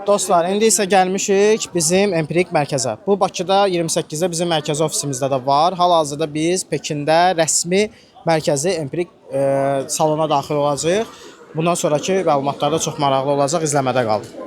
Dostlar, indi isə gəlmişik bizim empirik mərkəzə. Bu Bakıda 28-də bizim mərkəzi ofisimizdə də var. Hal-hazırda biz Pekində rəsmi mərkəzi empirik salona daxil olacağıq. Bundan sonraki məlumatlar da çox maraqlı olacaq. İzləmədə qalın.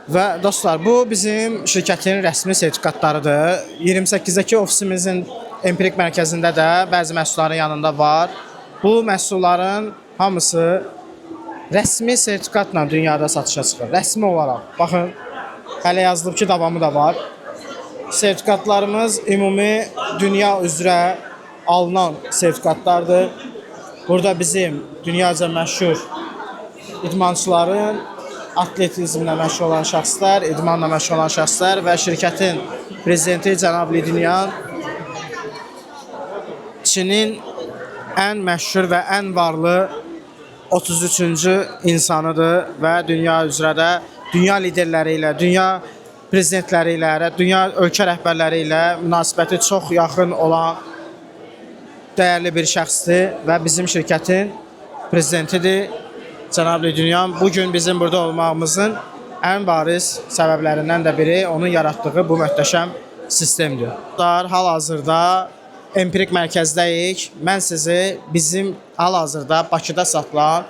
Və dostlar, bu bizim şirkətin rəsmi sertifikatlarıdır. 28-dəki ofisimizin empirik mərkəzində də bəzi məhsulların yanında var. Bu məhsulların hamısı rəsmi sertifikatla dünyada satışa çıxır. Rəsmi olaraq. Baxın, hələ yazılıb ki, davamı da var. Sertifikatlarımız ümumi dünya üzrə alınan sertifikatlardır. Burada bizim dünyaca məşhur idmançıların, atletizmlə məşğul olan şəxslər, idmanla məşğul olan şəxslər və şirkətin prezidenti cənab Li Dunyan Çinin ən məşhur və ən varlı 33-cü insanıdır və dünya üzrə də dünya liderləri ilə, dünya prezidentləri ilə, dünya ölkə rəhbərləri ilə münasibəti çox yaxın olan dəyərli bir şəxsdir və bizim şirkətin prezidentidir. Cənab Li Dunyan bugün bizim burada olmağımızın ən bariz səbəblərindən də biri onun yaratdığı bu möhtəşəm sistemdir. Hal-hazırda empirik mərkəzdəyik. Mən sizi bizim hal-hazırda Bakıda satılan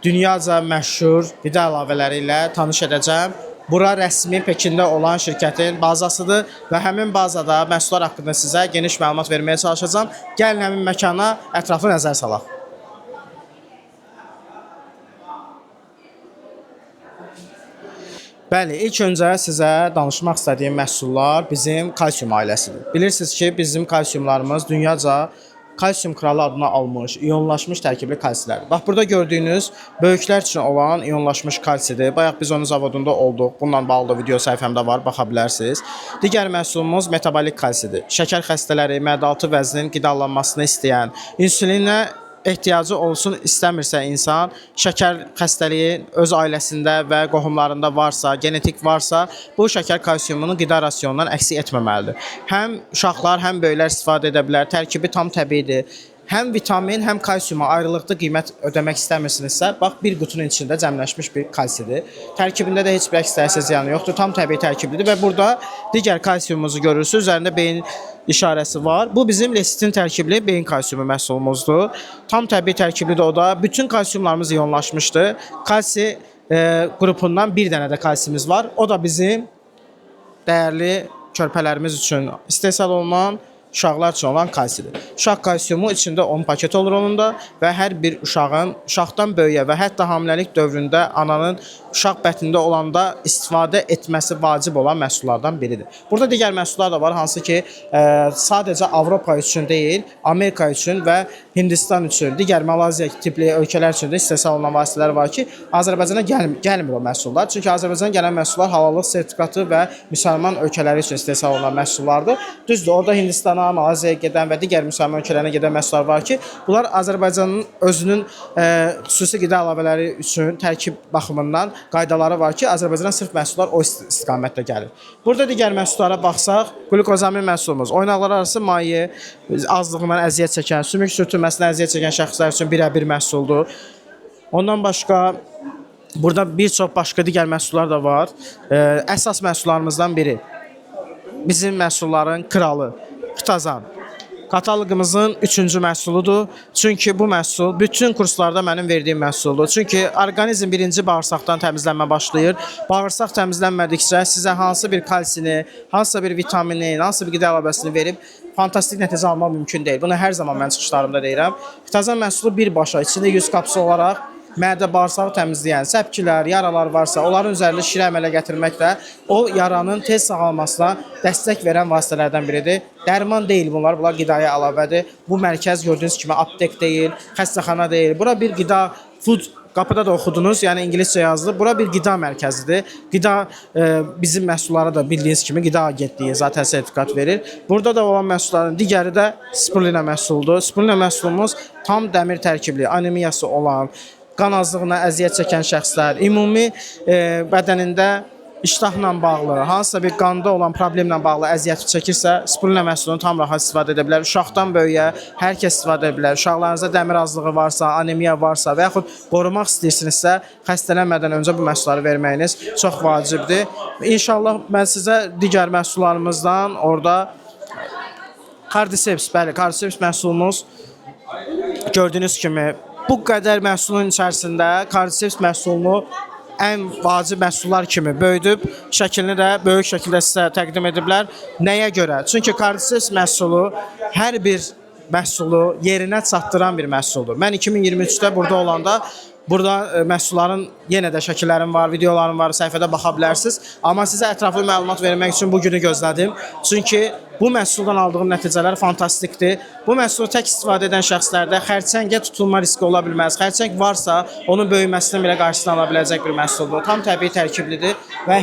dünyaca məşhur qida əlavələri ilə tanış edəcəm. Bura rəsmi Pekində olan şirkətin bazasıdır və həmin bazada məhsullar haqqında sizə geniş məlumat verməyə çalışacağam. Gəlin həmin məkana ətraflı nəzər salaq. Bəli, ilk öncə sizə danışmaq istədiyim məhsullar bizim kalsium ailəsidir. Bilirsiniz ki, bizim kalsiumlarımız dünyaca kalsium kralı adını almış, iyonlaşmış tərkibli kalsilərdir. Bax, burada gördüyünüz böyüklər üçün olan iyonlaşmış kalsidir. Bayaq biz onun zavodunda olduq. Bununla bağlı video səhifəmdə var, baxa bilərsiniz. Digər məhsulumuz metabolik kalsidir. Şəkər xəstələri, mədə-altı vəznin qidalanmasını istəyən, insulinə ehtiyacı olsun istəmirsə insan, şəkər xəstəliyi öz ailəsində və qohumlarında varsa, genetik varsa, bu şəkər kalsiumunun qida rasionundan əksik etməməlidir. Həm uşaqlar, həm böyüklər istifadə edə bilər. Tərkibi tam təbiidir. Həm vitamin, həm kalsiuma ayrılıqlı qiymət ödəmək istəmirsinizsə, bax, bir qutunun içində cəmləşmiş bir kalsidir. Tərkibində də heç bir əks ziyanı yoxdur, tam təbii tərkiblidir və burada digər kalsiumumuzu görürsünüz, üzərində beyin işarəsi var. Bu bizim lesitin tərkibli beyin kalsiumu məhsulumuzdur. Tam təbii tərkiblidir o da. Bütün kalsiumlarımız iyonlaşmışdır. Kalsi qrupundan bir dənə də kalsiyumuz var. O da bizim dəyərli körpələrimiz üçün istehsal olunan, uşaqlar üçün olan kalsidir. Uşaq kalsiumu içində 10 paket olur onun da və hər bir uşaqdan böyüyə və hətta hamiləlik dövründə ananın uşaq bətnində olanda istifadə etməsi vacib olan məhsullardan biridir. Burada digər məhsullar da var, hansı ki sadəcə Avropa üçün deyil, Amerika üçün və Hindistan üçün, digər Malaziya tipli ölkələr üçün də istehsal olunan vasitələr var ki, Azərbaycana gəlmir o məhsullar. Çünki Azərbaycana gələn məhsullar halallıq sertifikatı və müsəlman ölkələri üçün istehsal olunan məhsullardır. Düzdür, orada Hindistana, Malaziyaya gedən və digər müsəlman ölkələrinə gedən məhsullar var ki, bunlar Azərbaycanın özünün xüsusi qida əlavələri üçün tərkib baxımından qaydaları var ki, Azərbaycana sırf məhsullar o istiqamətdə gəlir. Burada digər məhsullara baxsaq, glukozamin məhsulumuz, oynaqlar arası maye, azlığından əziyyət çəkən, sümük sürtünməsindən əziyyət çəkən şəxslər üçün birə-bir məhsuldur. Ondan başqa, burada bir çox başqa digər məhsullar da var. Əsas məhsullarımızdan biri, bizim məhsulların kralı, Qutazan. Kataloqumuzun 3-cü məhsuludur. Çünki bu məhsul bütün kurslarda mənim verdiyim məhsuldur. Çünki orqanizm birinci bağırsaqdan təmizlənmə başlayır. Bağırsaq təmizlənmədikcə sizə hansı bir kalsini, hansısa bir vitamini, hansısa bir qida əlavəsini verib fantastik nəticə almaq mümkün deyil. Bunu hər zaman mən çıxışlarımda deyirəm. Qutazan məhsulu birbaşa içində 100 kapsul olaraq mədə bağırsağı təmizləyən səpkilər, yaralar varsa, onların üzərində şirə əmələ gətirmək də o yaranın tez sağalmasına dəstək verən vasitələrdən biridir. Dərman deyil bunlar, bunlar qidaya əlavədir. Bu mərkəz gördüyünüz kimi aptek deyil, xəstəxana deyil. Bura bir qida, food. Qapıda da oxudunuz, yəni ingiliscə yazılıb. Bura bir qida mərkəzidir. Qida bizim məhsullara da bildiyiniz kimi qida agentliyi zaten sertifikat verir. Burada da olan məhsulların digəri də spirulina məhsuludur. Spirulina məhsulumuz tam dəmir tərkibli, anemiyası olan, qan azlığına əziyyət çəkən şəxslər, ümumi bədənində iştahla bağlı, hansısa bir qanda olan problemlə bağlı əziyyət çəkirsə, spirulina məhsulunu tam rahat istifadə edə bilər. Uşaqdan böyüyə hər kəs istifadə edə bilər. Uşaqlarınızda dəmir azlığı varsa, anemiya varsa və yaxud qorumaq istəyirsinizsə, xəstələnmədən öncə bu məhsulları verməyiniz çox vacibdir. İnşallah mən sizə digər məhsullarımızdan orada Cardiceps, bəli, Cardiceps məhsulumuz gördüyünüz kimi bu qədər məhsulun içərisində Cardiceps məhsulunu ən vacib məhsullar kimi böyüdüb, şəklini də böyük şəkildə sizə təqdim ediblər. Nəyə görə? Çünki Cardiceps məhsulu hər bir məhsulu yerinə çatdıran bir məhsuldur. Mən 2023-də burada olanda burada məhsulların yenə də şəkillərim var, videolarım var, səhifədə baxa bilərsiniz. Amma sizə ətraflı məlumat vermək üçün bu günü gözlədim. Çünki bu məhsuldan aldığım nəticələr fantastikdir. Bu məhsulu tək istifadə edən şəxslərdə xərçəngə tutulma riski ola bilməz. Xərçəng varsa, onun böyüməsindən belə qarşısını ala biləcək bir məhsuldur. Tam təbii tərkiblidir və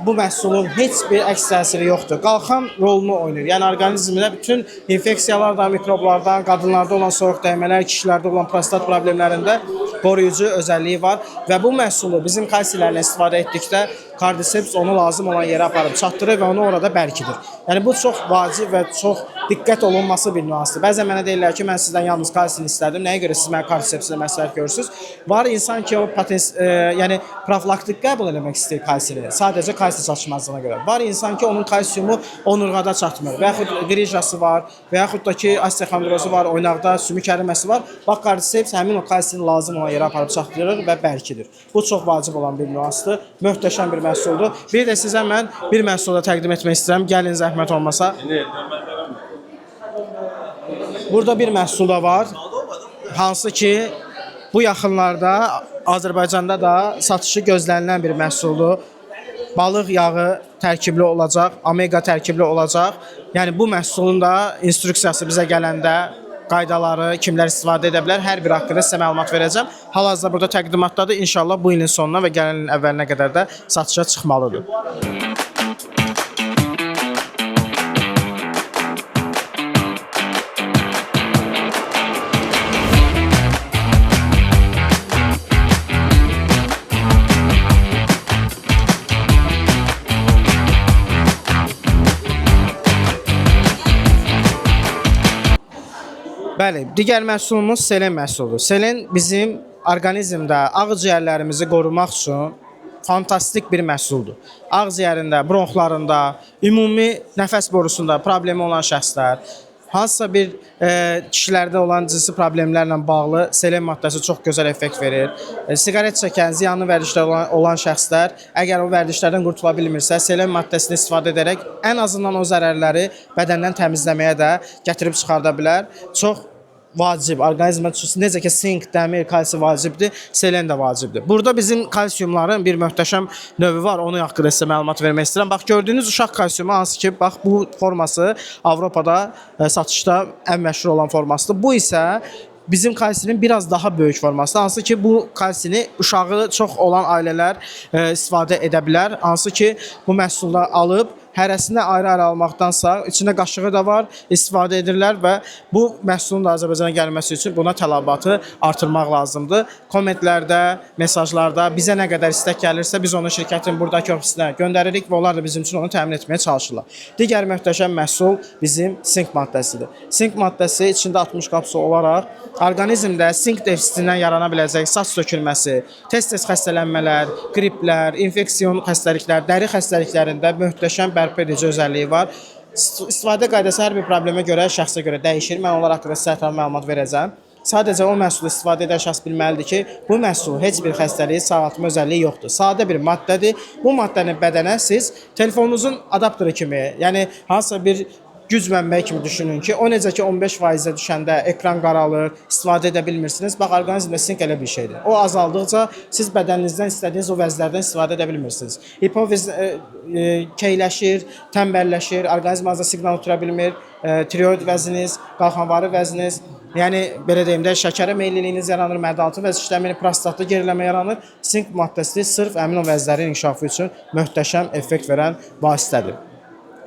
bu məhsulun heç bir əks təsiri yoxdur. Qalxan rolunu oynayır. Yəni orqanizmdə bütün infeksiyalardan, mikroblardan, qadınlarda olan soyuq dəymələr, kişilərdə olan prostat problemlərində qoruyucu özəlliyi var və bu məhsulu bizim kalsilərlə istifadə etdikdə Cardiceps onu lazım olan yerə aparıb çatdırır və onu orada bərkidir. Yəni bu çox vacib və çox diqqət olunması bir nüansdır. Bəzən mənə deyirlər ki, mən sizdən yalnız kalsini istədim. Nəyə görə siz mənə Cardiceps'lə məsləhət görürsünüz? Var insan ki, o yəni profilaktik qəbul etmək istəyir kalsini. Sadəcə kalsi çatışmazlığına görə. Var insan ki, onun kalsiumu onurğada çatmır. Və yaxud qrijası var, və yaxud da ki, osteoxondrozu var, oynaqda sümük əriməsi var. Bax, Cardiceps həmin o kalsini lazım olan yerə aparıb çatdırır və bərkidir. Bu çox vacib olan bir nüansdır. Möhtəşəm bir məhsuldur. Bir də sizə mən bir məhsulu təqdim etmək istəyirəm. Gəlin zəhmət olmasa. Burada bir məhsul da var. Hansı ki, bu yaxınlarda Azərbaycanda da satışı gözlənilən bir məhsuldur. Balıq yağı tərkibli olacaq, omega tərkibli olacaq. Yəni bu məhsulun da instruksiyası bizə gələndə qaydaları, kimlər istifadə edə bilər, hər bir haqqında sizə məlumat verəcəm. Hal-hazırda burada təqdimatdadır. İnşallah bu ilin sonuna və gələn ilin əvvəlinə qədər də satışa çıxmalıdır. Bəli, digər məhsulumuz selen məhsuludur. Selen bizim orqanizmdə ağciyərlərimizi qorumaq üçün fantastik bir məhsuldur. Ağciyərində, bronxlarında, ümumi nəfəs borusunda problemi olan şəxslər, hansısa bir kişilərdə olan cinsi problemlərlə bağlı selen maddəsi çox gözəl effekt verir. Siqaret çəkən, ziyanlı vərdişlər olan şəxslər, əgər o vərdişlərdən qurtula bilmirsə, selen maddəsini istifadə edərək ən azından o zərərləri bədəndən təmizləməyə də gətirib çıxarda bilər. Çox vacib, orqanizmə necə ki sink, dəmir, kalsi vacibdir, selen də vacibdir. Burada bizim kalsiumların bir möhtəşəm növü var, onun haqqında sizə məlumat vermək istəyirəm. Bax, gördüyünüz uşaq kalsiumu hansı ki, bax bu forması Avropada satışda ən məşhur olan formasıdır. Bu isə bizim kalsinin biraz daha böyük forması. Hansı ki, bu kalsini uşağı çox olan ailələr istifadə edə bilər. Hansı ki, bu məhsulda alıb hərəsini ayrı-ayrı almaqdansa, içində qaşığı da var, istifadə edirlər və bu məhsulun da Azərbaycana gəlməsi üçün buna tələbatı artırmaq lazımdır. Kommentlərdə, mesajlarda bizə nə qədər istək gəlirsə, biz onu şirkətin buradakı ofisinə göndəririk və onlar da bizim üçün onu təmin etməyə çalışırlar. Digər möhtəşəm məhsul bizim sink maddəsidir. Sink maddəsi içində 60 qapsulu olaraq orqanizmdə sink defisitindən yarana biləcək saç sökülməsi, tez-tez xəstələnmələr, qriplər, infeksion xəstəliklər, dəri xəstəliklərində möhtəşəm bərpa edici özəlliyi var. İstifadə qaydası hər bir problemə görə, şəxsə görə dəyişir. Mən onlar haqqında sizə ətraflı məlumat verəcəm. Sadəcə o məhsulu istifadə edən şəxs bilməlidir ki, bu məhsulun heç bir xəstəliyi, sağaltma özəlliyi yoxdur. Sadə bir maddədir. Bu maddəni bədənə siz telefonunuzun adaptörü kimi, yəni hansısa bir güc mənbəyi kimi düşünün ki, o necə ki 15%-ə düşəndə ekran qaralır, istifadə edə bilmirsiniz. Bax, orqanizmdə sink elə bir şeydir. O azaldıqca siz bədəninizdən istədiyiniz o vəzlərdən istifadə edə bilmirsiniz. Hipofiz keyləşir, tənbəlləşir, orqanizminizdə siqnal ötürə bilmir, tiroid vəzniniz, qalxanvarı vəzniniz, yəni belə deyim də, şəkərə meylliliyiniz yaranır, mədə-altı vəz işləmir, prostatda geriləmə yaranır. Sink maddəsi sırf həmin o vəzlərin inkişafı üçün möhtəşəm effekt verən vasitədir.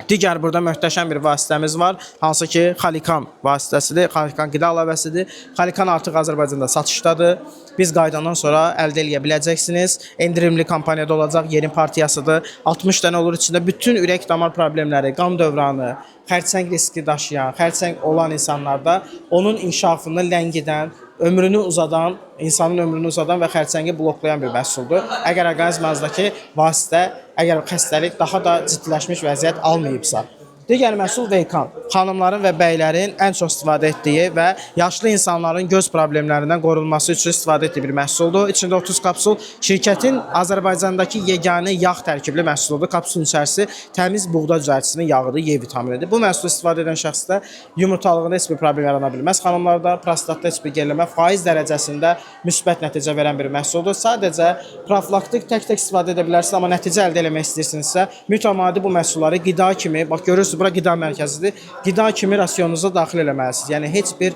Digər burada möhtəşəm bir vasitəmiz var, hansı ki Xalikan vasitəsidir, Xalikan qida əlavəsidir. Xalikan artıq Azərbaycanda satışdadır. Biz qaydandan sonra əldə edə biləcəksiniz. Endirimli kampaniyada olacaq, yerin partiyasıdır. 60 dənə olur içində bütün ürək-damar problemləri, qan dövranı, xərçəng riski daşıyan, xərçəng olan insanlarda onun inkişafını ləngidən, ömrünü uzadan, insanın ömrünü uzadan və xərçəngi bloklayan bir məhsuldur. Əgər orqanizminіздəki vasitə, əgər xəstəlik daha da ciddiləşmiş vəziyyət almayıbsa. Digər məhsul Veykan. Xanımların və bəylərin ən çox istifadə etdiyi və yaşlı insanların göz problemlərindən qorunması üçün istifadə etdiyi bir məhsuldur. İçində 30 kapsul. Şirkətin Azərbaycandakı yeganə yağ tərkibli məhsuludur. Kapsulun içərisi təmiz buğda düzəltisinin yağıdır, Y vitaminidir. Bu məhsulu istifadə edən şəxsdə yumurtalığında heç bir problem yarana bilməz. Xanımlarda prostatda heç bir geriləmə, faiz dərəcəsində müsbət nəticə verən bir məhsuldur. Sadəcə profilaktik tək-tək istifadə edə bilərsiniz, amma nəticə əldə etmək istəyirsinizsə, mütəmadi bu məhsulları qida kimi, bax görürsünüz, bura qida mərkəzidir. Qida kimi rasionunuza daxil eləməlisiniz. Yəni heç bir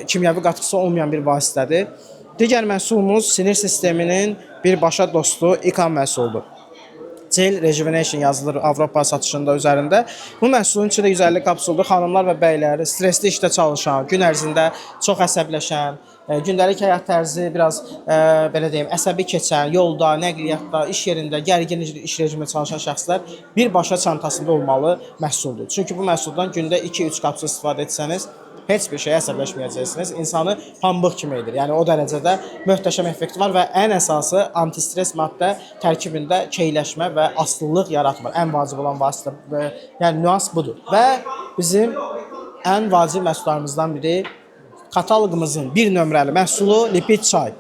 kimyəvi qatqısı olmayan bir vasitədir. Digər məhsulumuz sinir sisteminin birbaşa dostu İKAM məhsuludur. Gel Rejuvenation yazılır Avropa satışında üzərində. Bu məhsulun içində 150 kapsuldur. Xanımlar və bəylər, stresli işdə çalışan, gün ərzində çox əsəbləşən, gündəlik həyat tərzi biraz belə deyim, əsəbi keçən, yolda, nəqliyyatda, iş yerində gərgin iş rejimində çalışan şəxslər birbaşa çantasında olmalı məhsuldur. Çünki bu məhsuldan gündə 2-3 kapsul istifadə etsəniz, heç bir şeyə əsəbləşməyəcəksiniz. İnsanı pambıq kimi edir. Yəni o dərəcədə möhtəşəm effekt var və ən əsası antistres maddə tərkibində keyləşmə və asılılıq yaratmır. Ən vacib olan vasitə, yəni nüans budur. Və bizim ən vacib məhsullarımızdan biri kataloqumuzun bir nömrəli məhsulu lipid çay.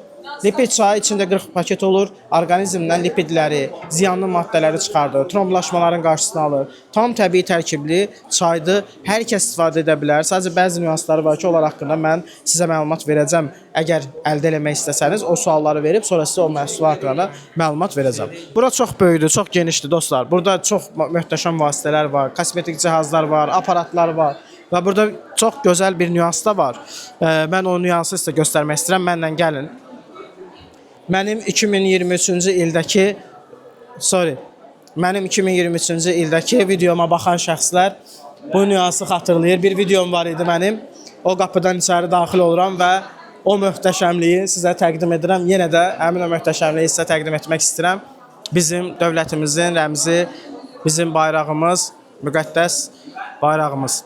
Lipid çayı içində 40 paket olur. Orqanizmdən lipidləri, ziyanlı maddələri çıxardır, tromblaşmaların qarşısını alır. Tam təbii tərkibli çaydır. Hər kəs istifadə edə bilər. Sadəcə bəzi nüansları var ki, onlar haqqında mən sizə məlumat verəcəm. Əgər əldə etmək istəsəniz, o sualları verib sonra sizə o məhsul haqqında məlumat verəcəm. Bura çox böyükdür, çox genişdir dostlar. Burada çox möhtəşəm vasitələr var, kosmetik cihazlar var, aparatlar var. Və burada çox gözəl bir nüans da var. Mən o nüansı sizə göstərmək istəyirəm. Mənlə gəlin. Mənim 2023-cü ildəki videoma baxan şəxslər bu nüansı xatırlayır. Bir videom var idi mənim. O qapıdan içəri daxil oluram və o möhtəşəmliyi sizə təqdim edirəm. Yenə də həmin o möhtəşəmliyi sizə təqdim etmək istəyirəm. Bizim dövlətimizin rəmzi, bizim bayrağımız, müqəddəs bayrağımız.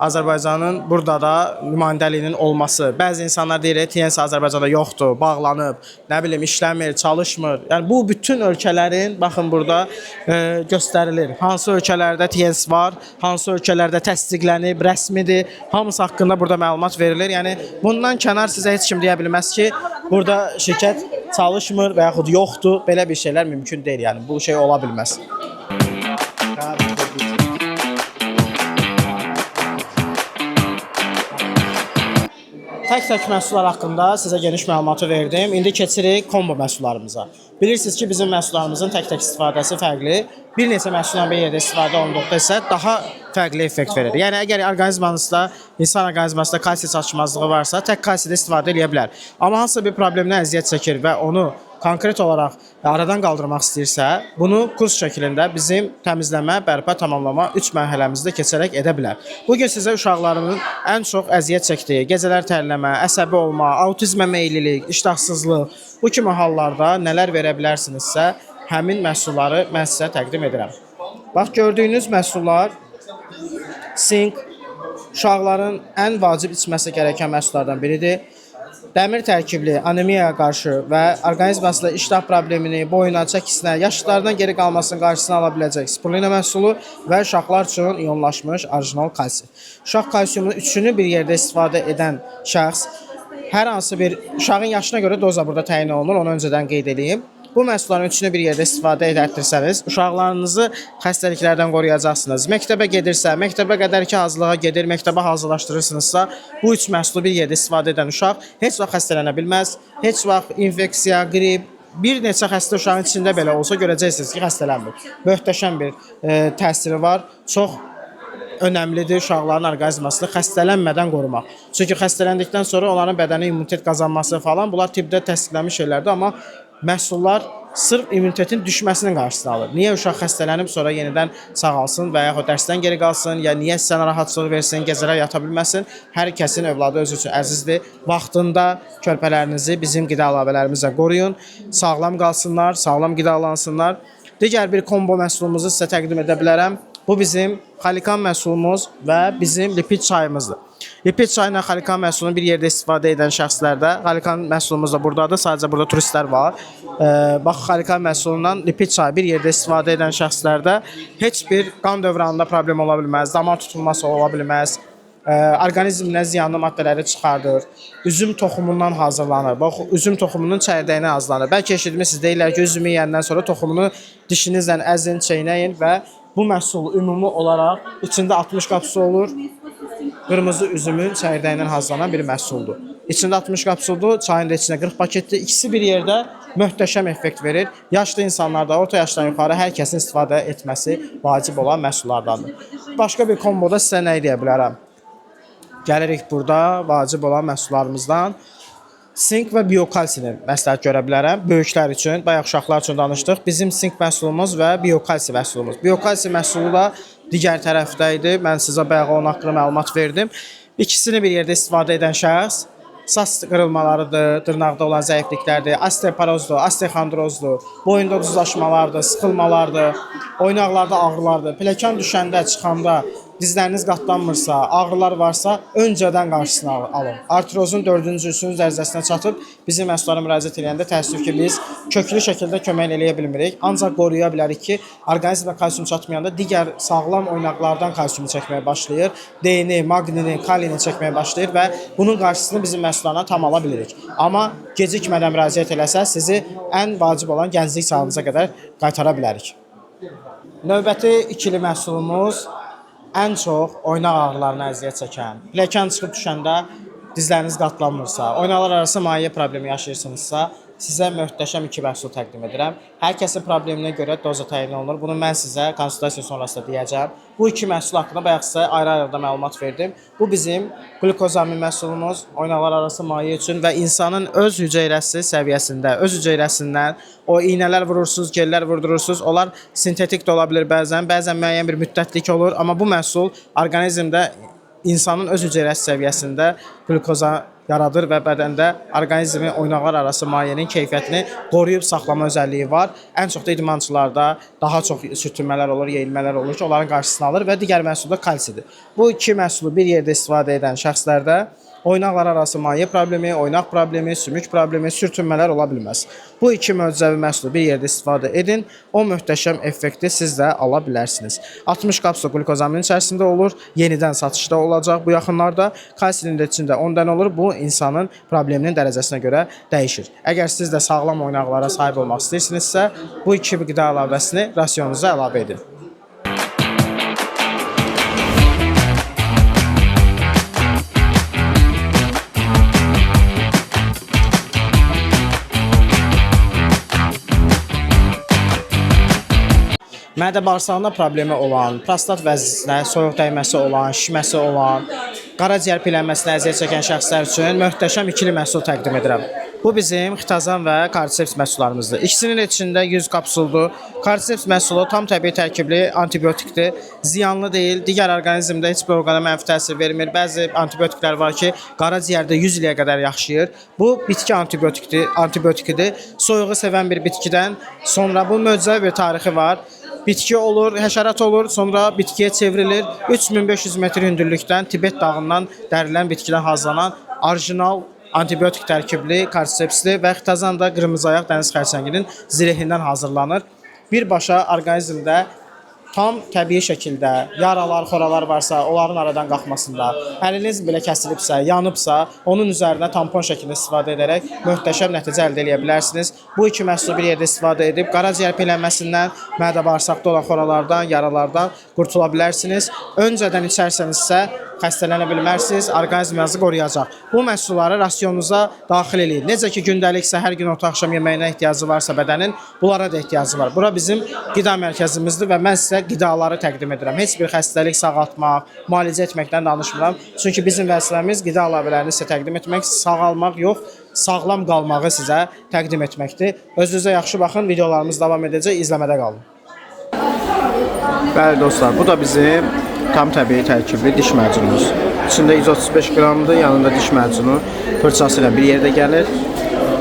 Azərbaycanın burada da nümayəndəliyinin olması. Bəzi insanlar deyir, TNS Azərbaycanda yoxdur, bağlanıb, nə bilim, işləmir, çalışmır. Yəni bu bütün ölkələrin, baxın burada göstərilir. Hansı ölkələrdə TNS var, hansı ölkələrdə təsdiqlənib, rəsmidir, hamısı haqqında burada məlumat verilir. Yəni bundan kənar sizə heç kim deyə bilməz ki, burada şirkət çalışmır və yaxud yoxdur. Belə bir şeylər mümkün deyil. Yəni bu şey ola bilməz. Tək-tək məhsullar haqqında sizə geniş məlumatı verdim. İndi keçirik kombo məhsullarımıza. Bilirsiniz ki, bizim məhsullarımızın tək-tək istifadəsi fərqli. Bir neçə məhsuldan bir yerdə istifadə olunduqda isə daha fərqli effekt verir. Yəni əgər orqanizmanızda, insan orqanizmasında kalsium çatışmazlığı varsa, tək kalsiyada istifadə edə bilər. Amma hansısa bir problemdən əziyyət çəkir və onu konkret olaraq aradan qaldırmaq istəyirsə, bunu kurs şəklində bizim təmizləmə, bərpa, tamamlama 3 mərhələmizdə keçərək edə bilər. Bugün sizə uşaqlarının ən çox əziyyət çəkdiyi, gecələr tərləmə, əsəbi olma, autizmə meyillilik, iştahsızlıq, bu kimi hallarda nələr verə bilərsinizsə, həmin məhsulları mən sizə təqdim edirəm. Bax, gördüyünüz məhsullar sink, uşaqların ən vacib içməsi gərəkən məhsullardan biridir. Dəmir tərkibli anemiyaya qarşı və orqanizmasında iştah problemini, boyuna, çəkisinə, yaşlılardan geri qalmasının qarşısını ala biləcək spirulina məhsulu və uşaqlar üçün iyonlaşmış orijinal kalsium. Uşaq kalsiumunun üçünü bir yerdə istifadə edən şəxs hər hansı bir uşağın yaşına görə doza burada təyin olunur, onu öncədən qeyd edeyim. Bu məhsulların üçünü bir yerdə istifadə edərsəniz, uşaqlarınızı xəstəliklərdən qoruyacaqsınız. Məktəbə gedirsə, məktəbə qədərki hazırlığa gedir, məktəbə hazırlaşdırırsınızsa, bu üç məhsulu bir yerdə istifadə edən uşaq heç vaxt xəstələnə bilməz, heç vaxt infeksiya, qrip, bir neçə xəstə uşağın içində belə olsa görəcəksiniz ki, xəstələnmir. Möhtəşəm bir təsiri var. Çox önəmlidir uşaqların orqanizmasını xəstələnmədən qorumaq. Çünki xəstələndikdən sonra onların bədəni immunitet qazanması falan bunlar tibbdə təsdiqlənmiş şeylərdir, amma məhsullar sırf immunitetin düşməsinin qarşısını alır. Niyə uşaq xəstələnib sonra yenidən sağalsın və yaxud dərsdən geri qalsın, ya niyə sizə narahatlıq versin, gecələr yata bilməsin? Hər kəsin övladı özü üçün əzizdir. Vaxtında körpələrinizi bizim qida əlavələrimizlə qoruyun, sağlam qalsınlar, sağlam qidalansınlar. Digər bir kombo məhsulumuzu sizə təqdim edə bilərəm. Bu bizim xalikan məhsulumuz və bizim lipid çayımızdır. Lipid çayı ilə xalikan məhsulunu bir yerdə istifadə edən şəxslərdə, xalikan məhsulumuz da buradadır, sadəcə burada turistlər var. Bax, xalikan məhsulundan lipid çayı bir yerdə istifadə edən şəxslərdə heç bir qan dövranında problem ola bilməz, damar tutulması ola bilməz, orqanizminə ziyanlı maddələri çıxardır, üzüm toxumundan hazırlanır. Bax, üzüm toxumunun çəyirdəyindən hazırlanır. Bəlkə eşitmişsiniz, deyirlər ki, üzümü yeyəndən sonra toxumunu dişinizlə əzin, çeynəyin və bu məhsul ümumi olaraq içində 60 qapsulu olur. Qırmızı üzümün çəyirdəyindən hazırlanan bir məhsuldur. İçində 60 qapsuldur, çayın da içində 40 paketdir. İkisi bir yerdə möhtəşəm effekt verir. Yaşlı insanlarda, orta yaşdan yuxarı hər kəsin istifadə etməsi vacib olan məhsullardandır. Başqa bir komboda sizə nə edə bilərəm? Gəlirik burada vacib olan məhsullarımızdan. Sink və biokalsini məsləhət görə bilərəm. Böyüklər üçün, bayaq uşaqlar üçün danışdıq. Bizim sink məhsulumuz və biokalsi məhsulumuz. Biokalsi məhsulu da digər tərəfdə idi. Mən sizə bayaq onun haqqında məlumat verdim. İkisini bir yerdə istifadə edən şəxs sas qırılmalarıdır, dırnaqda olan zəifliklərdir, osteoporozdur, osteoxondrozdur, boyunda duzlaşmalardır, sıxılmalardır, oynaqlarda ağrılardır, pilləkən düşəndə, çıxanda, dizləriniz qatlanmırsa, ağrılar varsa öncədən qarşısını alın. Artrozun 4-cü üsünün dərəcəsinə çatıb bizim məhsullara müraciət edəndə təəssüf ki, biz köklü şəkildə kömək eləyə bilmirik. Ancaq qoruya bilərik ki, orqanizmə kalsium çatmayanda digər sağlam oynaqlardan kalsiumu çəkməyə başlayır, D-ni, maqnini, kalini çəkməyə başlayır və bunun qarşısını bizim məhsullarına tam ala bilirik. Amma gecikmədən müraciət eləsəz, sizi ən vacib olan gənclik çağınıza qədər qaytara bilərik. Növbəti ikili məhsulumuz ən çox oynaq ağrılarına əziyyət çəkən, pilləkən çıxıb düşəndə dizləriniz qatlanmırsa, oynaqlar arası maye problemi yaşayırsınızsa, sizə möhtəşəm iki məhsul təqdim edirəm. Hər kəsin probleminə görə doza təyin olunur. Bunu mən sizə konsultasiya sonrasında deyəcəm. Bu iki məhsul haqqında bayaq sizə ayrı-ayrı məlumat verdim. Bu bizim qlukozamin məhsulumuz, oynaqlar arası maye üçün və insanın öz hüceyrəsi səviyyəsində, öz hüceyrəsindən o iynələr vurursunuz, gellər vurdurursunuz. Onlar sintetik də ola bilər bəzən müəyyən bir müddətlik olur, amma bu məhsul orqanizmdə insanın öz hüceyrəsi səviyyəsində qlukoza yaradır və bədəndə orqanizmin oynaqlar arası mayenin keyfiyyətini qoruyub saxlama özəlliyi var. Ən çox da idmançılarda daha çox sürtünmələr olur, yeyilmələr olur ki, onların qarşısını alır və digər məhsul da kalsidir. Bu iki məhsulu bir yerdə istifadə edən şəxslərdə oynaqlar arası maye problemi, oynaq problemi, sümük problemi, sürtünmələr ola bilməz. Bu iki möcüzəvi məhsulu bir yerdə istifadə edin, o möhtəşəm effekti siz də ala bilərsiniz. 60 qapsul qlukozaminin içərisində olur, yenidən satışda olacaq bu yaxınlarda. Kalsinin də içində 10 dənə olur, bu insanın probleminin dərəcəsinə görə dəyişir. Əgər siz də sağlam oynaqlara sahib olmaq istəyirsinizsə, bu iki qida əlavəsini rasionunuza əlavə edin. Mədə bağırsağında problemi olan, prostat vəzinə soyuq dəyməsi olan, şişməsi olan, qaraciyər pilənməsinə əziyyət çəkən şəxslər üçün möhtəşəm ikili məhsul təqdim edirəm. Bu bizim xitazan və kardiseps məhsullarımızdır. İkisinin içində 100 qapsuldur. Kardiseps məhsulu tam təbii tərkibli antibiotikdir. Ziyanlı deyil, digər orqanizmdə heç bir orqana mənfi təsir vermir. Bəzi antibiotiklər var ki, qaraciyərdə 100 ilə qədər yaşayır. Bu bitki antibiotikidir. Soyuğu sevən bir bitkidən sonra bu möcüzəvi bir tarixi var. Bitki olur, həşərat olur, sonra bitkiyə çevrilir. 3500 metr hündürlükdən Tibet dağından dərilən bitkidən hazırlanan orijinal antibiotik tərkibli, kartisepsli və xitazan da qırmızı ayaq dəniz xərçənginin zirihindən hazırlanır. Birbaşa orqanizmdə tam təbii şəkildə yaralar, xoralar varsa, onların aradan qalxmasında, əliniz belə kəsilibsə, yanıbsa, onun üzərinə tampon şəklində istifadə edərək möhtəşəm nəticə əldə edə bilərsiniz. Bu iki məhsulu bir yerdə istifadə edib qaraciyər peyləməsindən, mədə-bağırsaqda olan xoralardan, yaralardan qurtula bilərsiniz. Öncədən içərsənizsə xəstələnə bilmərsiniz, orqanizminizi qoruyacaq. Bu məhsulları rasionunuza daxil eləyin. Necə ki, gündəlik səhər, günorta, axşam yeməyinə ehtiyacı varsa bədənin, bunlara da ehtiyacı var. Bura bizim qida mərkəzimizdir və mən sizə qidaları təqdim edirəm. Heç bir xəstəlik sağaltmaq, müalicə etməkdən danışmıram. Çünki bizim vəzifəmiz qida əlavələrini sizə təqdim etmək, sağalmaq yox, sağlam qalmağı sizə təqdim etməkdir. Özünüzə yaxşı baxın, videolarımız davam edəcək, izləmədə qalın. Bəli dostlar, bu da bizim tam təbii tərkibli diş macunumuz. İçində 135 qramdır, yanında diş macunu fırçası ilə bir yerdə gəlir.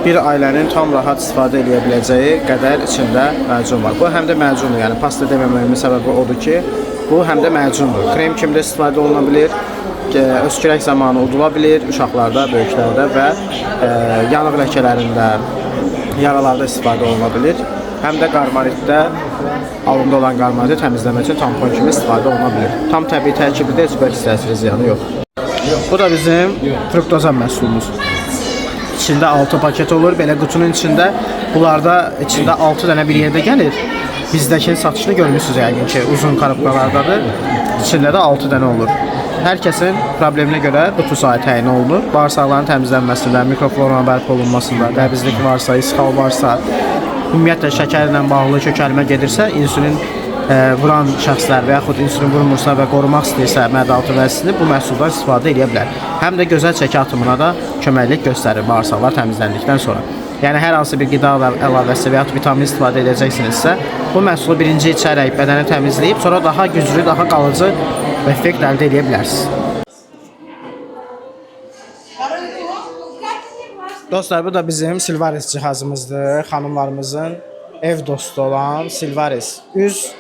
Bir ailənin tam rahat istifadə edə biləcəyi qədər içində macun var. Bu həm də macundur, yəni pasta deməməyimin səbəbi odur ki, bu həm də macundur. Krem kimi də istifadə oluna bilir, öskürək zamanı udula bilir, uşaqlarda, böyüklərdə və yanıq ləkələrində, yaralarda istifadə oluna bilir. Həm də qarmaritdə, alında olan qarmariti təmizləmək üçün tampon kimi istifadə oluna bilir. Tam təbii tərkibində heç bir təsiri ziyanı yox. Bu da bizim fruktozan məhsulumuz. İçində 6 paket olur. Belə qutunun içində, bunlarda içində 6 dənə bir yerdə gəlir. Bizdəki satışını görmüsünüz yəqin ki, uzun karobkalardadır. İçində də 6 dənə olur. Hər kəsin probleminə görə qutu sayı təyin olunur. Bağırsaqların təmizlənməsində, mikroflora bərpa olunmasında, qəbizlik varsa, ishal varsa, ümumiyyətlə şəkərlə bağlı kökəlmə gedirsə, insülin vuran şəxslər və yaxud insülin vurmursa və qorumaq istəyirsə mədə-altı vəzisini bu məhsuldan istifadə edə bilər. Həm də gözəl çəki atımına da köməklik göstərir bağırsaqlar təmizləndikdən sonra. Yəni hər hansı bir qida əlavəsi və yaxud vitamin istifadə edəcəksinizsə, bu məhsulu birinci içərək bədəni təmizləyib, sonra daha güclü, daha qalıcı effekt əldə edə bilərsiniz. Dostlar, bu da bizim Silvaris cihazımızdır. Xanımlarımızın ev dostu olan Silvaris. Üz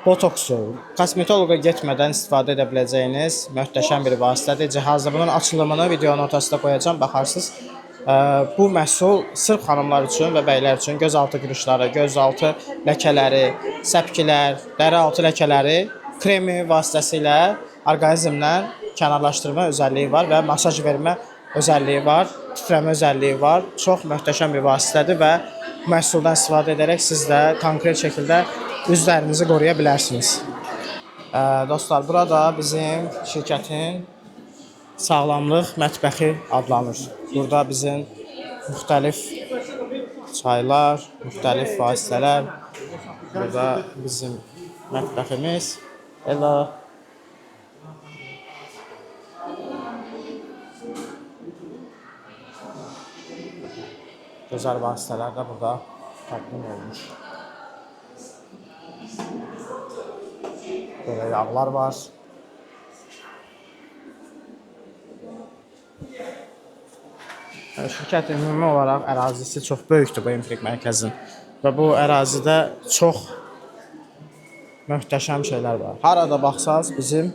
botoksu, kosmetoloqa getmədən istifadə edə biləcəyiniz möhtəşəm bir vasitədir. Cihazda bunun açılımını videonun ortasında qoyacağım, baxarsınız. Bu məhsul sırf xanımlar üçün və bəylər üçün gözaltı qırışları, gözaltı ləkələri, səpkilər, dərialtı ləkələri kremi vasitəsilə orqanizmdən kənarlaşdırma özəlliyi var və masaj vermə özəlliyi var, titrəmə özəlliyi var. Çox möhtəşəm bir vasitədir və məhsuldan istifadə edərək siz də konkret şəkildə üzlərinizi qoruya bilərsiniz. Dostlar, burada bizim şirkətin sağlamlıq mətbəxi adlanır. Burada bizim müxtəlif çaylar, müxtəlif vasitələr, burada bizim mətbəximiz. Elə gözəl vasitələr də burada təqdim olmuş. Belə yağlar var. Şirkət ümumi olaraq ərazisi çox böyükdür bu Imprik mərkəzin və bu ərazidə çox möhtəşəm şeylər var. Harada baxsanız bizim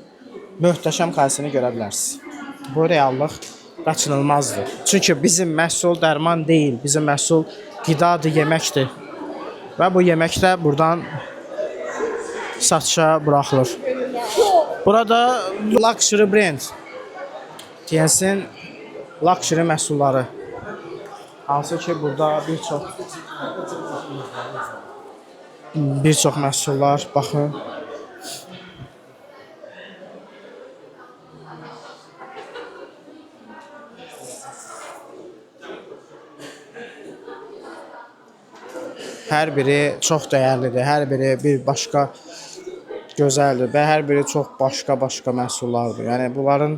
möhtəşəm kalitəsini görə bilərsiniz. Bu reallıq qaçınılmazdır. Çünki bizim məhsul dərman deyil, bizim məhsul qidadır, yeməkdir. Və bu yemək də buradan satışa buraxılır. Burada luxury brand, deyəsin, luxury məhsulları. Hansı ki, burada bir çox məhsullar, baxın. Hər biri çox dəyərlidir, hər biri bir başqa gözəldir və hər biri çox başqa məhsullardır. Yəni bunların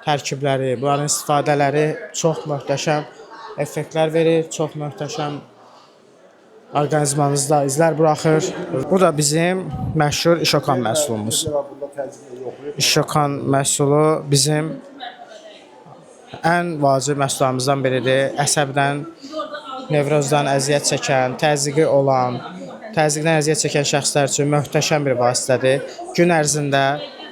tərkibləri, bunların istifadələri çox möhtəşəm effektlər verir, çox möhtəşəm orqanizmanızda izlər buraxır. Bu da bizim məşhur İşokan məhsulumuz. İşokan məhsulu bizim ən vacib məhsullarımızdan biridir. Əsəbdən, nevrozdan əziyyət çəkən, təzyiqdən əziyyət çəkən şəxslər üçün möhtəşəm bir vasitədir. Gün ərzində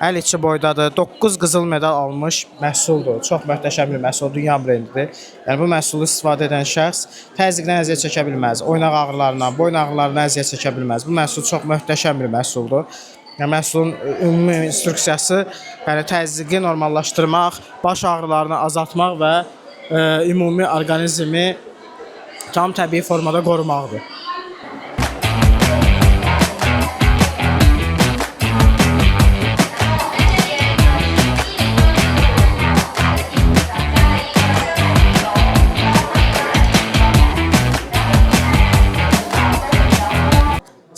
52 boydadır, 9 qızıl medal almış məhsuldur. Çox möhtəşəm bir məhsul, dünya brendidir. Yəni bu məhsulu istifadə edən şəxs təzyiqdən əziyyət çəkə bilməz, oynaq ağrılarından, boyun ağrılarından əziyyət çəkə bilməz. Bu məhsul çox möhtəşəm bir məhsuldur. Yəni məhsulun ümumi instruksiyası yəni təzyiqi normallaşdırmaq, baş ağrılarını azaltmaq və ümumi orqanizmi tam təbii formada qorumaqdır.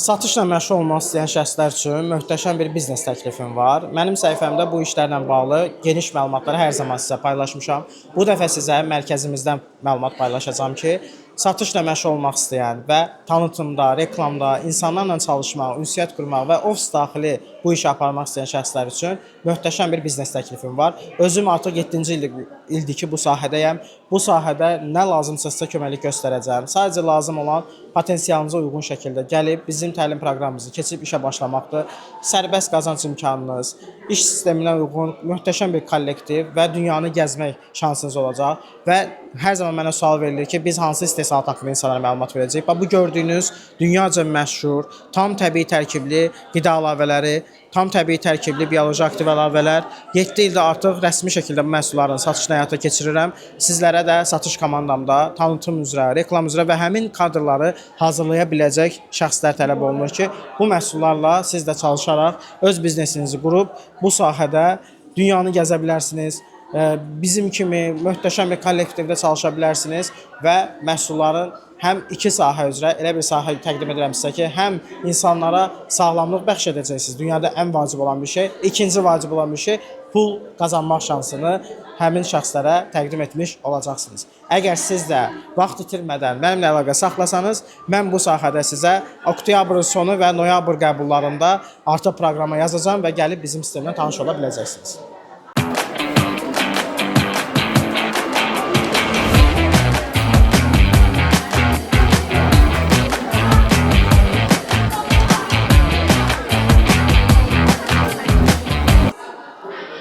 Satışla məşğul olmaq istəyən şəxslər üçün möhtəşəm bir biznes təklifim var. Mənim səhifəmdə bu işlərlə bağlı geniş məlumatları hər zaman sizə paylaşmışam. Bu dəfə sizə mərkəzimizdən məlumat paylaşacağam ki, satışla məşğul olmaq istəyən və tanıtımda, reklamda, insanlarla çalışmaq, ünsiyyət qurmaq və ofis daxili bu işi aparmaq istəyən şəxslər üçün möhtəşəm bir biznes təklifim var. Özüm artıq 7-ci ildir ki, bu sahədəyəm. Bu sahədə nə lazımsa sizə köməklik göstərəcəm. Sadəcə lazım olan potensialınıza uyğun şəkildə gəlib bizim təlim proqramımızı keçib işə başlamaqdır. Sərbəst qazanc imkanınız, iş sisteminə uyğun möhtəşəm bir kollektiv və dünyanı gəzmək şansınız olacaq və hər zaman mənə sual verilir ki, biz hansı istehsalat haqqında insanlara məlumat verəcəyik? Bu gördüyünüz dünyaca məşhur, tam təbii tərkibli qida əlavələri, tam təbii tərkibli bioloji aktiv əlavələr. 7 ildə artıq rəsmi şəkildə bu məhsulların satışını həyata keçirirəm. Sizlərə də satış komandamda tanıtım üzrə, reklam üzrə və həmin kadrları hazırlaya biləcək şəxslər tələb olunur ki, bu məhsullarla siz də çalışaraq öz biznesinizi qurub bu sahədə dünyanı gəzə bilərsiniz. Bizim kimi möhtəşəm bir kollektivdə çalışa bilərsiniz və məhsulların həm iki sahə üzrə elə bir sahə təqdim edirəm sizə ki, həm insanlara sağlamlıq bəxş edəcəksiniz. Dünyada ən vacib olan bir şey. İkinci vacib olan bir şey pul qazanmaq şansını həmin şəxslərə təqdim etmiş olacaqsınız. Əgər siz də vaxt itirmədən mənimlə əlaqə saxlasanız, mən bu sahədə sizə oktyabrın sonu və noyabr qəbullarında artıq proqrama yazacağam və gəlib bizim sistemlə tanış ola biləcəksiniz.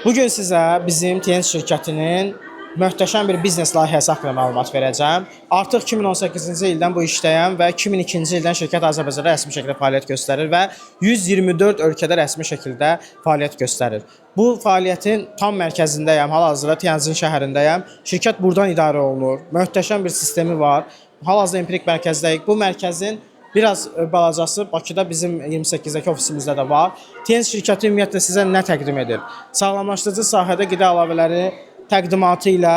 Bugün sizə bizim TNS şirkətinin möhtəşəm bir biznes layihəsi haqqında məlumat verəcəm. Artıq 2018-ci ildən bu işdəyəm və 2002-ci ildən şirkət Azərbaycanda rəsmi şəkildə fəaliyyət göstərir və 124 ölkədə rəsmi şəkildə fəaliyyət göstərir. Bu fəaliyyətin tam mərkəzindəyəm, hal-hazırda Tianjin şəhərindəyəm. Şirkət buradan idarə olunur. Möhtəşəm bir sistemi var. Hal-hazırda empirik mərkəzdəyik. Bu mərkəzin biraz balacası Bakıda bizim 28-dəki ofisimizdə də var. TNS şirkəti ümumiyyətlə sizə nə təqdim edir? Sağlamlaşdırıcı sahədə qida əlavələri təqdimatı ilə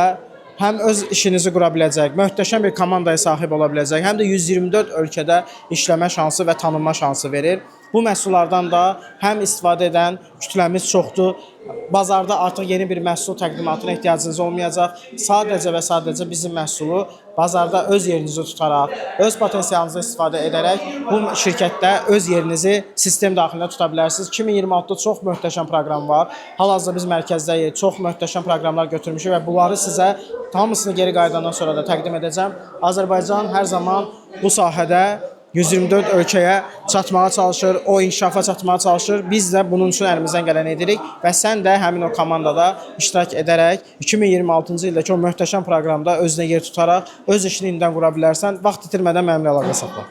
həm öz işinizi qura biləcək, möhtəşəm bir komandaya sahib ola biləcək, həm də 124 ölkədə işləmə şansı və tanınma şansı verir. Bu məhsullardan da həm istifadə edən kütləmiz çoxdur. Bazarda artıq yeni bir məhsul təqdimatına ehtiyacınız olmayacaq. Sadəcə və sadəcə bizim məhsulu bazarda öz yerinizi tutaraq, öz potensialınızı istifadə edərək bu şirkətdə öz yerinizi sistem daxilində tuta bilərsiniz. 2026-da çox möhtəşəm proqram var. Hal-hazırda biz mərkəzdəyik, çox möhtəşəm proqramlar götürmüşük və bunları sizə hamısını geri qayıdandan sonra da təqdim edəcəm. Azərbaycan hər zaman bu sahədə 124 ölkəyə çatmağa çalışır, o inkişafa çatmağa çalışır. Biz də bunun üçün əlimizdən gələni edirik və sən də həmin o komandada iştirak edərək 2026-cı ildəki o möhtəşəm proqramda özünə yer tutaraq öz işini indidən qura bilərsən. Vaxt itirmədən mənimlə əlaqə saxla.